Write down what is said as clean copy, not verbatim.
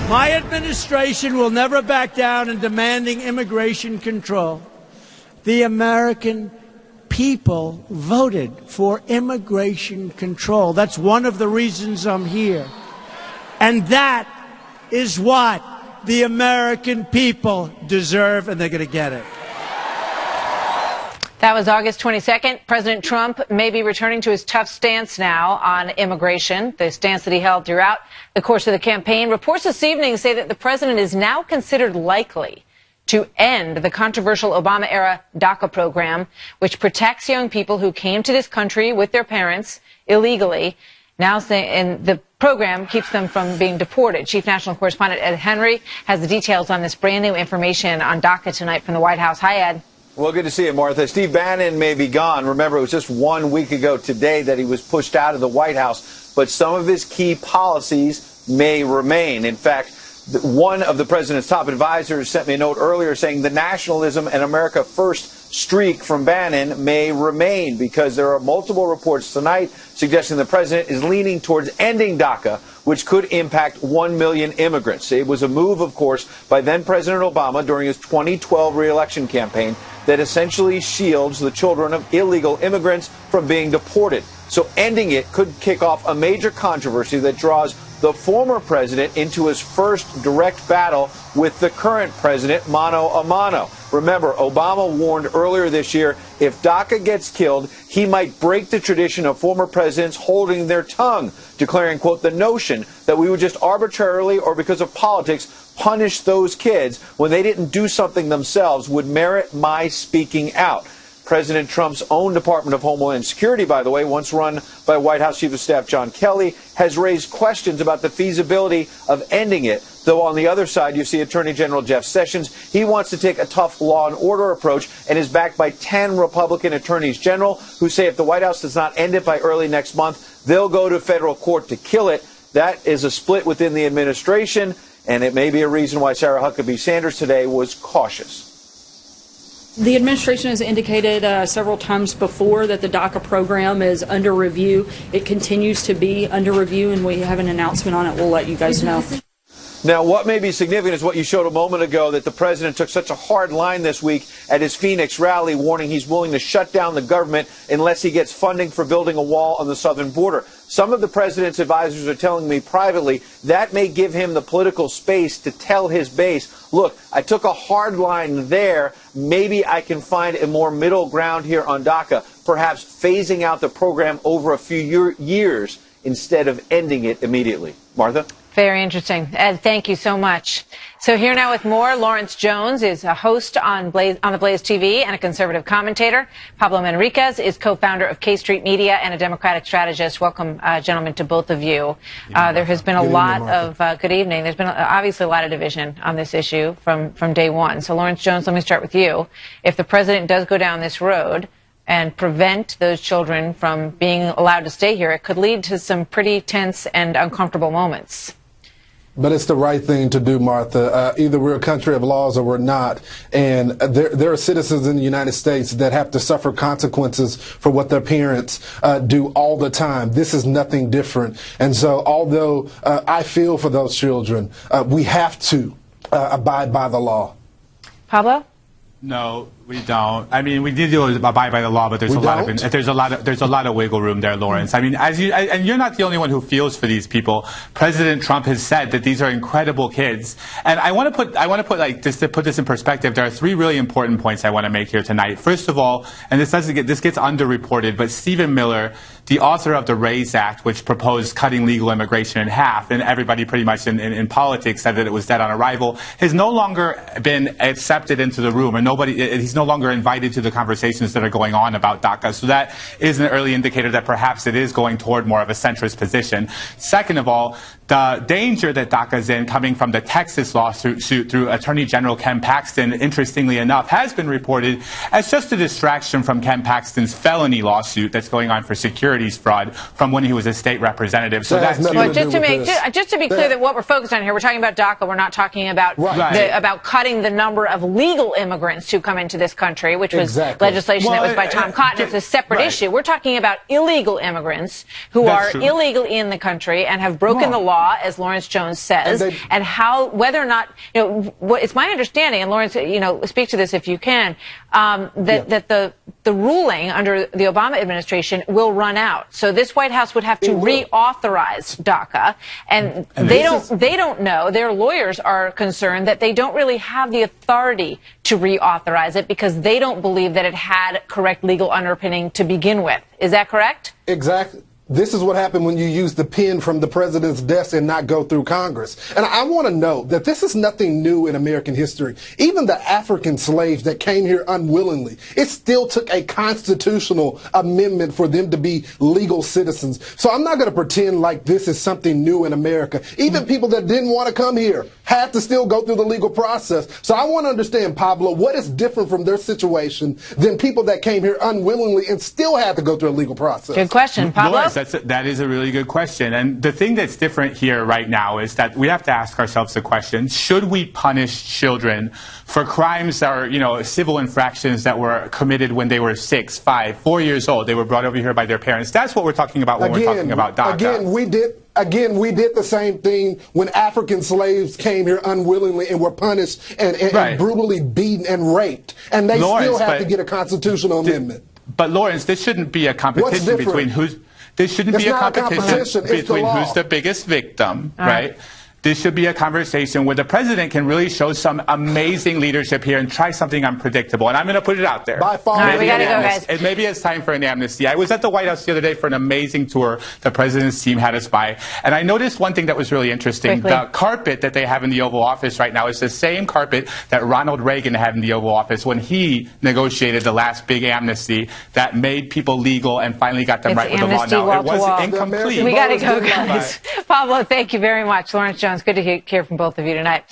My administration will never back down in demanding immigration control. The American people voted for immigration control. That's one of the reasons I'm here. And that is what the American people deserve, and they're going to get it. That was August 22nd. President Trump may be returning to his tough stance now on immigration, the stance that he held throughout the course of the campaign. Reports this evening say that the president is now considered likely to end the controversial Obama-era DACA program, which protects young people who came to this country with their parents illegally. Now, and the program keeps them from being deported. Chief National Correspondent Ed Henry has the details on this brand new information on DACA tonight from the White House. Hi, Ed. Well, good to see you, Martha. Steve Bannon may be gone. Remember, it was just 1 week ago today that he was pushed out of the White House, but some of his key policies may remain. In fact, one of the president's top advisors sent me a note earlier saying the nationalism and America First streak from Bannon may remain because there are multiple reports tonight suggesting the president is leaning towards ending DACA, which could impact 1 million immigrants. It was a move, of course, by then-President Obama during his 2012 re-election campaign that essentially shields the children of illegal immigrants from being deported. So ending it could kick off a major controversy that draws the former president into his first direct battle with the current president, mano a mano. Remember, Obama warned earlier this year if DACA gets killed, he might break the tradition of former presidents holding their tongue, declaring, quote, the notion that we would just arbitrarily or because of politics punish those kids when they didn't do something themselves would merit my speaking out. President Trump's own Department of Homeland Security, by the way, once run by White House Chief of Staff John Kelly, has raised questions about the feasibility of ending it. Though on the other side, you see Attorney General Jeff Sessions. He wants to take a tough law and order approach and is backed by 10 Republican attorneys general who say if the White House does not end it by early next month, they'll go to federal court to kill it. That is a split within the administration, and it may be a reason why Sarah Huckabee Sanders today was cautious. The administration has indicated several times before that the DACA program is under review. It continues to be under review, and we have an announcement on it. We'll let you guys know. Now, what may be significant is what you showed a moment ago, that the president took such a hard line this week at his Phoenix rally, warning he's willing to shut down the government unless he gets funding for building a wall on the southern border. Some of the president's advisors are telling me privately that may give him the political space to tell his base, look, I took a hard line there. Maybe I can find a more middle ground here on DACA, perhaps phasing out the program over a few years instead of ending it immediately. Martha? Very interesting. Ed, thank you so much. So here now with more, Lawrence Jones is a host on the Blaze TV and a conservative commentator. Pablo Manriquez is co-founder of K Street Media and a Democratic strategist. Welcome, gentlemen, to both of you. There has been a lot of, good evening, there's been obviously a lot of division on this issue from day one. So Lawrence Jones, let me start with you. If the president does go down this road and prevent those children from being allowed to stay here, it could lead to some pretty tense and uncomfortable moments. But it's the right thing to do, Martha. Either we're a country of laws or we're not. And there are citizens in the United States that have to suffer consequences for what their parents do all the time. This is nothing different. And so although I feel for those children, we have to abide by the law. Pablo? No, we don't. I mean, we did abide by the law, but there's a lot of wiggle room there, Lawrence. I mean, and you're not the only one who feels for these people. President Trump has said that these are incredible kids, and I want to put like just to put this in perspective. There are three really important points I want to make here tonight. First of all, and this gets underreported, but Stephen Miller, the author of the RAISE Act, which proposed cutting legal immigration in half, and everybody pretty much in politics said that it was dead on arrival, has no longer been accepted into the room, or he's no longer invited to the conversations that are going on about DACA. So that is an early indicator that perhaps it is going toward more of a centrist position. Second of all, the danger that DACA is in coming from the Texas lawsuit through Attorney General Ken Paxton, interestingly enough, has been reported as just a distraction from Ken Paxton's felony lawsuit that's going on for securities fraud from when he was a state representative. So that's just to be clear that what we're focused on here, we're talking about DACA. We're not talking about about cutting the number of legal immigrants who come into this country, which was legislation that was by Tom Cotton. It's a separate issue. We're talking about illegal immigrants who are illegally in the country and have broken the law law, as Lawrence Jones says, and how, whether or not, it's my understanding, and Lawrence, speak to this if you can, that the ruling under the Obama administration will run out. So this White House would have to reauthorize DACA, and they don't know. Their lawyers are concerned that they don't really have the authority to reauthorize it because they don't believe that it had correct legal underpinning to begin with. Is that correct? Exactly. This is what happened when you use the pen from the president's desk and not go through Congress. And I want to note that this is nothing new in American history. Even the African slaves that came here unwillingly, it still took a constitutional amendment for them to be legal citizens. So I'm not going to pretend like this is something new in America. Even people that didn't want to come here had to still go through the legal process. So I want to understand, Pablo, what is different from their situation than people that came here unwillingly and still had to go through a legal process? Good question, Pablo. That is a really good question. And the thing that's different here right now is that we have to ask ourselves the question, should we punish children for crimes that are, civil infractions that were committed when they were 6, 5, 4 years old? They were brought over here by their parents. That's what we're talking about when we're talking about DACA. Again, we did the same thing when African slaves came here unwillingly and were punished and brutally beaten and raped. And they still have to get a constitutional amendment. But Lawrence, this shouldn't be a competition between who's... This shouldn't be a competition between who's the biggest victim, right? This should be a conversation where the president can really show some amazing leadership here and try something unpredictable. And I'm going to put it out there. By far, all right, we got to go, guys. Maybe it's time for an amnesty. I was at the White House the other day for an amazing tour. The president's team had us by. And I noticed one thing that was really interesting. The carpet that they have in the Oval Office right now is the same carpet that Ronald Reagan had in the Oval Office when he negotiated the last big amnesty that made people legal and finally got them right with the law. Now, it was incomplete. We got to go, guys. Pablo, thank you very much. Lawrence Jones, good to hear from both of you tonight.